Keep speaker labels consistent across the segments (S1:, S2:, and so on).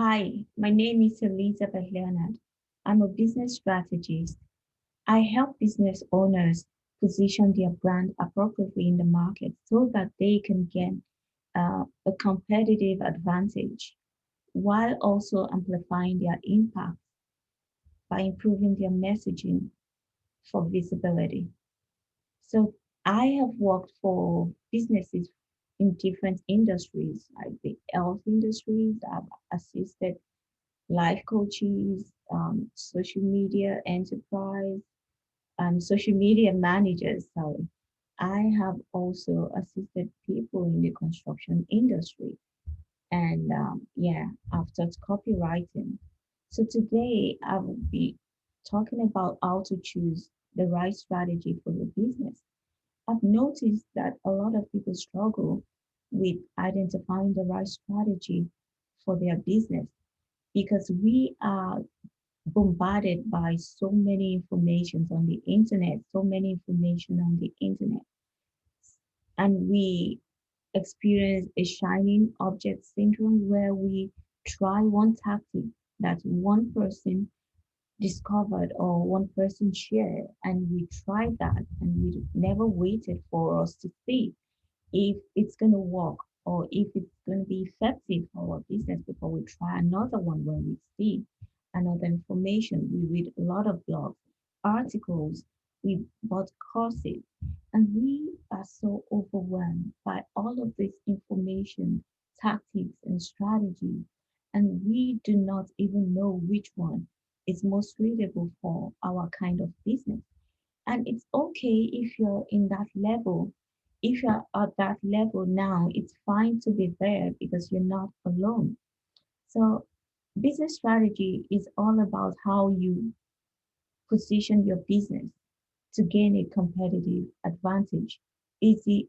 S1: Hi, my name is Elizabeth Leonard. I'm a business strategist. I help business owners position their brand appropriately in the market so that they can get a competitive advantage while also amplifying their impact by improving their messaging for visibility. So I have worked for businesses in different industries, like the health industries. I've assisted life coaches, social media enterprise, social media managers. Sorry, I have also assisted people in the construction industry, and yeah, I've taught copywriting. So today I will be talking about how to choose the right strategy for your business. I've noticed that a lot of people struggle with identifying the right strategy for their business because we are bombarded by so many informations on the internet, so many information on the internet, and we experience a shining object syndrome where we try one tactic that one person discovered or one person shared, and we tried that, and we never waited for us to see if it's going to work or if it's going to be effective for our business before we try another one. When we see another information, we read a lot of blogs, articles, we bought courses, and we are so overwhelmed by all of this information, tactics, and strategies, and we do not even know which one is most suitable for our kind of business. And it's okay if you're in that level. If you're at that level now, it's fine to be there because you're not alone. So, business strategy is all about how you position your business to gain a competitive advantage. It's the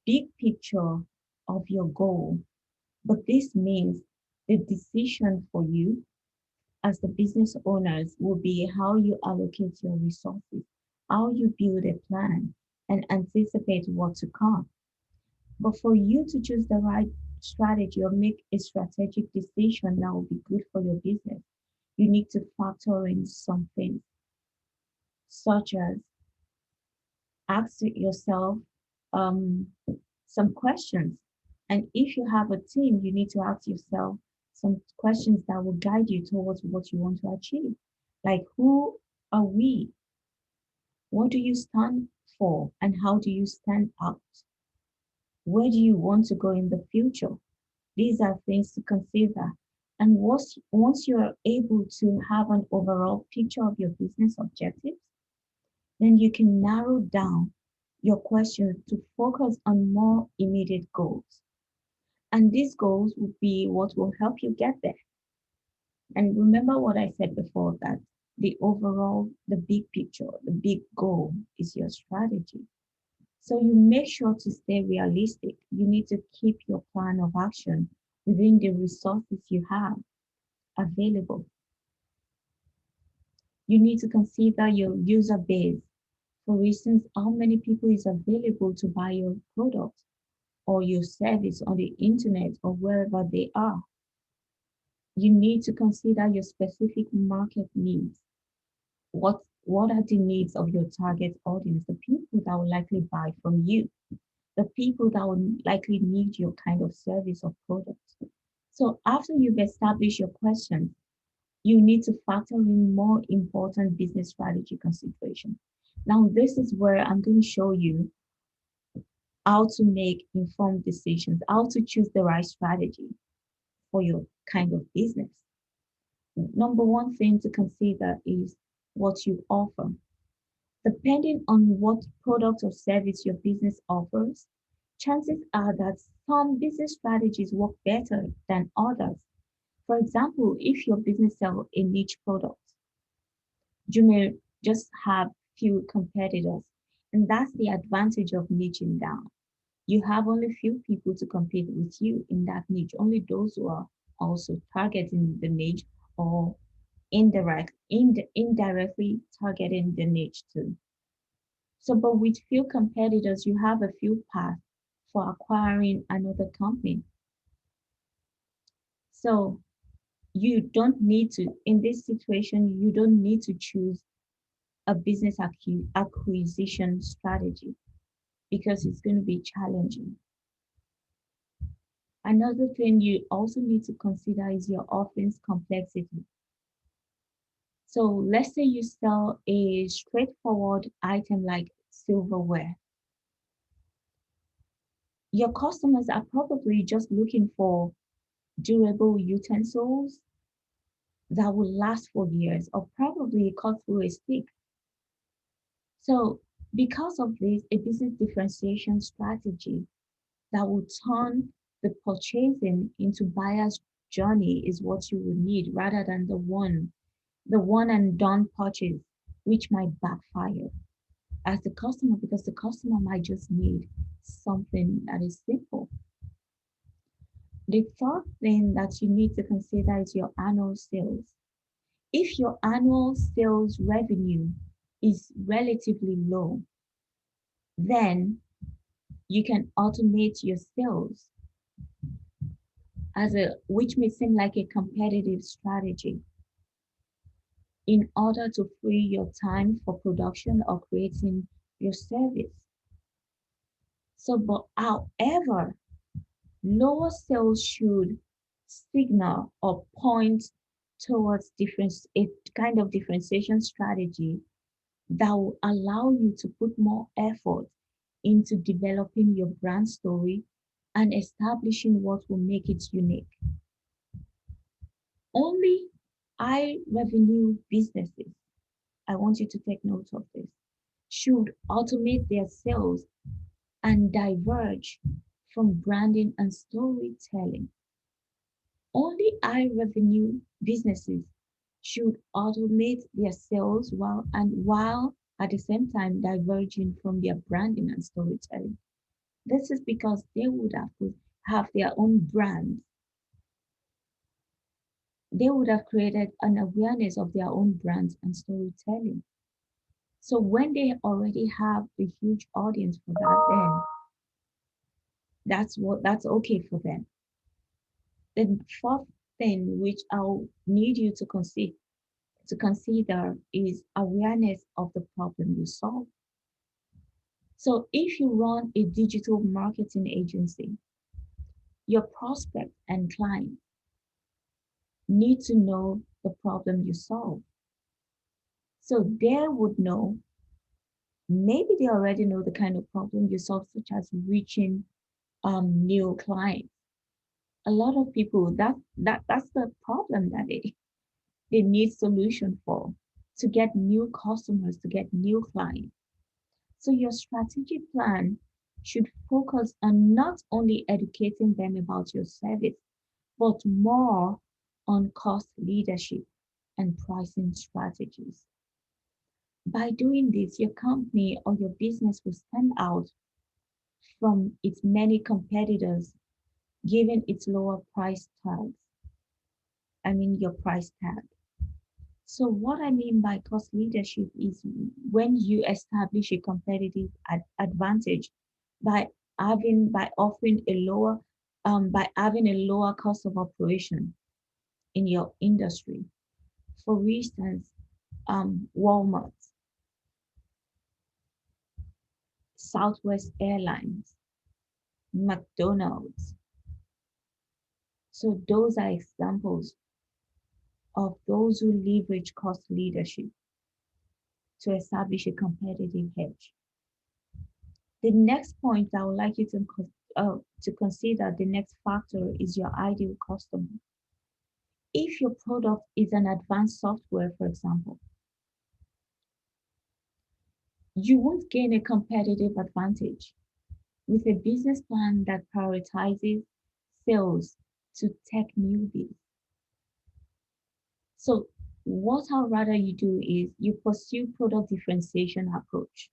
S1: big picture of your goal, but this means the decision for you as the business owners will be how you allocate your resources, how you build a plan, and anticipate what to come. But for you to choose the right strategy or make a strategic decision that will be good for your business, you need to factor in some things, such as ask yourself um, some questions. And if you have a team, you need to ask yourself some questions that will guide you towards what you want to achieve. Like, who are we? What do you stand for? And how do you stand out? Where do you want to go in the future? These are things to consider. And once you're able to have an overall picture of your business objectives, then you can narrow down your questions to focus on more immediate goals. And these goals will be what will help you get there. And remember what I said before, that the overall, the big picture, the big goal is your strategy. So you make sure to stay realistic. You need to keep your plan of action within the resources you have available. You need to consider your user base. For instance, how many people is available to buy your product or your service on the internet or wherever they are. You need to consider your specific market needs. What are the needs of your target audience, the people that will likely buy from you, the people that will likely need your kind of service or product. So after you've established your questions, you need to factor in more important business strategy consideration. Now, this is where I'm going to show you how to make informed decisions, how to choose the right strategy for your kind of business. Number one thing to consider is what you offer. Depending on what product or service your business offers, chances are that some business strategies work better than others. For example, if your business sells a niche product, you may just have few competitors, and that's the advantage of niching down. You have only few people to compete with you in that niche, only those who are also targeting the niche or indirectly targeting the niche too. So, but with few competitors, you have a few paths for acquiring another company. So You don't need to, in this situation, you don't need to choose a business acquisition strategy because it's going to be challenging. Another thing you also need to consider is your offering's complexity. So let's say you sell a straightforward item like silverware. Your customers are probably just looking for durable utensils that will last for years or probably cut through a stick. So because of this, a business differentiation strategy that will turn the purchasing into buyer's journey is what you would need rather than the one and done purchase, which might backfire as the customer because the customer might just need something that is simple. The third thing that you need to consider is your annual sales. If your annual sales revenue is relatively low, then you can automate your sales as a which may seem like a competitive strategy in order to free your time for production or creating your service. So, but however, lower sales should signal or point towards difference, a kind of differentiation strategy that will allow you to put more effort into developing your brand story and establishing what will make it unique. Only high revenue businesses, I want you to take note of this, should automate their sales and diverge from branding and storytelling. Only high revenue businesses should automate their sales while at the same time diverging from their branding and storytelling. This is because they would have to have their own brands. They would have created an awareness of their own brands and storytelling. So when they already have a huge audience for that, then that's okay for them. The fourth thing which I'll need you to consider is awareness of the problem you solve. So if you run a digital marketing agency, your prospect and client need to know the problem you solve. So they would know, maybe they already know the kind of problem you solve, such as reaching new clients. A lot of people that's the problem that they need solution for to get new customers, to get new clients. So your strategic plan should focus on not only educating them about your service, but more on cost leadership and pricing strategies. By doing this, your company or your business will stand out from its many competitors, given its lower price tags. I mean, your price tag. So, what I mean by cost leadership is when you establish a competitive advantage by having a lower cost of operation in your industry. For instance, Walmart, Southwest Airlines, McDonald's. So those are examples of those who leverage cost leadership to establish a competitive edge. The next point I would like you to consider, the next factor is your ideal customer. If your product is an advanced software, for example, you won't gain a competitive advantage with a business plan that prioritizes sales to tech newbies. So what I'd rather you do is you pursue product differentiation approach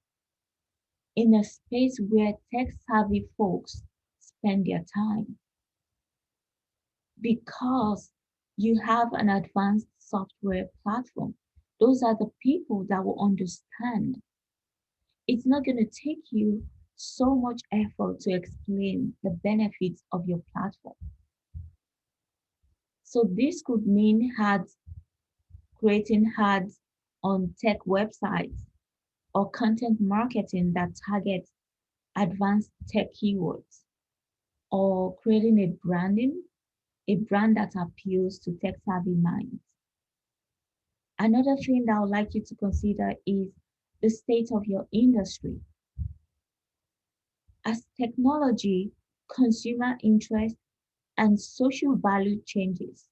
S1: in a space where tech savvy folks spend their time because you have an advanced software platform. Those are the people that will understand. It's not going to take you so much effort to explain the benefits of your platform. So this could mean ads, creating ads on tech websites or content marketing that targets advanced tech keywords or creating a brand that appeals to tech savvy minds. Another thing that I would like you to consider is the state of your industry. As technology, consumer interest, and social value changes.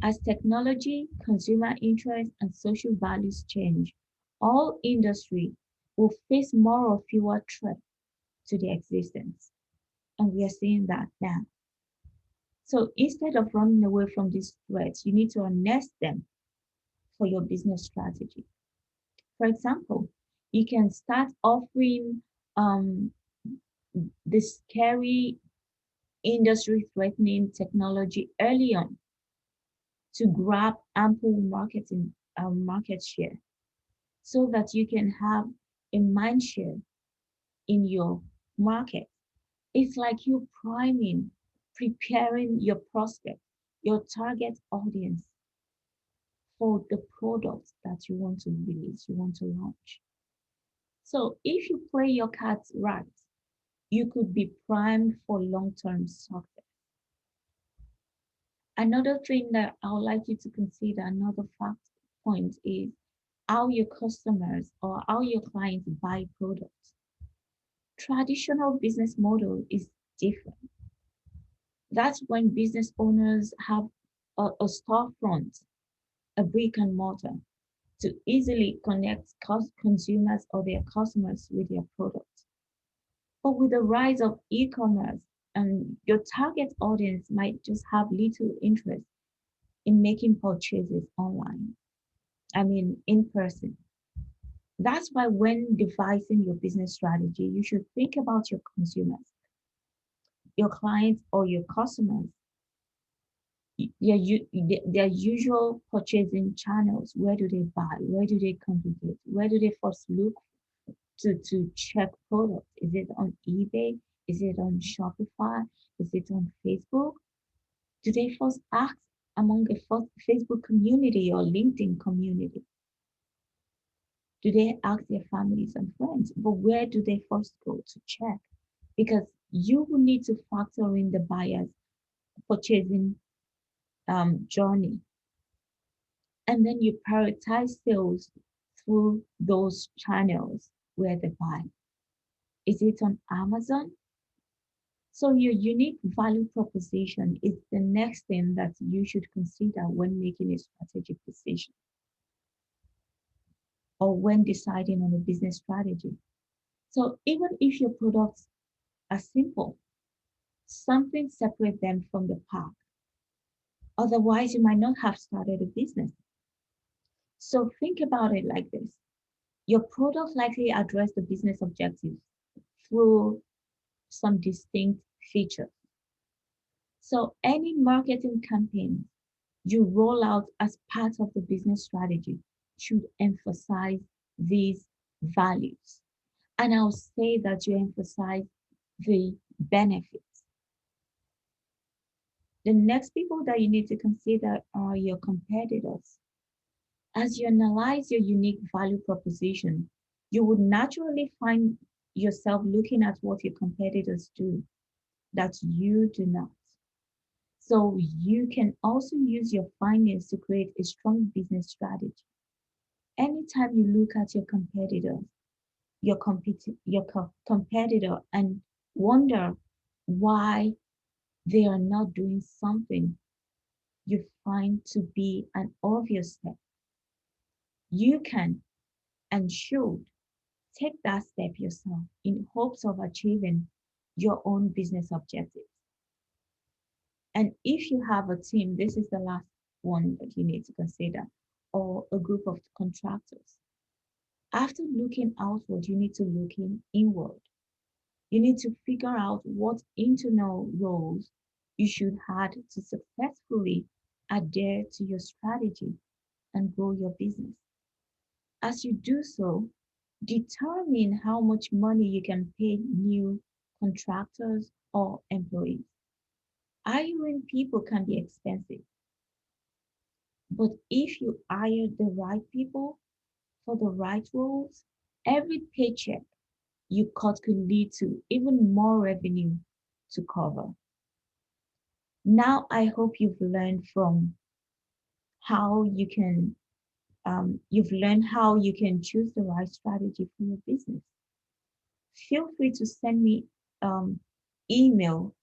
S1: As technology, consumer interest, and social values change, all industry will face more or fewer threats to their existence. And we are seeing that now. So instead of running away from these threats, you need to harness them for your business strategy. For example, you can start offering um, the scary industry threatening technology early on to grab ample market share so that you can have a mind share in your market. It's like you priming, preparing your prospect, your target audience for the products that you want to release, you want to launch. So if you play your cards right, you could be primed for long-term success. Another thing that I would like you to consider, another fact point is how your customers or how your clients buy products. Traditional business model is different. That's when business owners have a storefront, a brick and mortar, to easily connect consumers or their customers with their products. But with the rise of e-commerce, and your target audience might just have little interest in making purchases online. I mean, in person. That's why when devising your business strategy, you should think about your consumers, your clients, or your customers, their usual purchasing channels. Where do they buy? Where do they congregate? Where do they first look to check products? Is it on eBay? Is it on Shopify? Is it on Facebook? Do they first ask among a Facebook community or LinkedIn community? Do they ask their families and friends? But where do they first go to check? Because you will need to factor in the buyer's purchasing journey. And then you prioritize sales through those channels where they buy. Is it on Amazon? So your unique value proposition is the next thing that you should consider when making a strategic decision or when deciding on a business strategy. So even if your products are simple, something separates them from the pack. Otherwise, you might not have started a business. So think about it like this. Your product likely address the business objectives through some distinct features. So any marketing campaign you roll out as part of the business strategy should emphasize these values. And I'll say that you emphasize the benefits. The next people that you need to consider are your competitors. As you analyze your unique value proposition, you would naturally find yourself looking at what your competitors do that you do not. So you can also use your findings to create a strong business strategy. Anytime you look at your competitors, competitor and wonder why they are not doing something you find to be an obvious step, you can and should take that step yourself in hopes of achieving your own business objectives. And if you have a team, this is the last one that you need to consider, or a group of contractors. After looking outward, you need to look inward. You need to figure out what internal roles you should have to successfully adhere to your strategy and grow your business. As you do so, determine how much money you can pay new contractors or employees. Hiring people can be expensive, but if you hire the right people for the right roles, every paycheck you cut could lead to even more revenue to cover. Now, I hope you've learned how you can choose the right strategy for your business. Feel free to send me email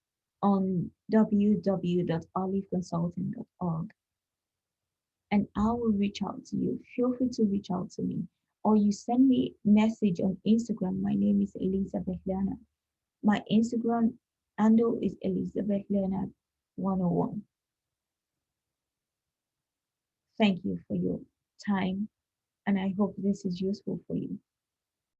S1: on www.oliveconsulting.org and I will reach out to you. Feel free to reach out to me or you send me message on Instagram. My name is Elizabeth Leonard. My Instagram handle is Elizabeth Leonard 101. Thank you for your time and I hope this is useful for you.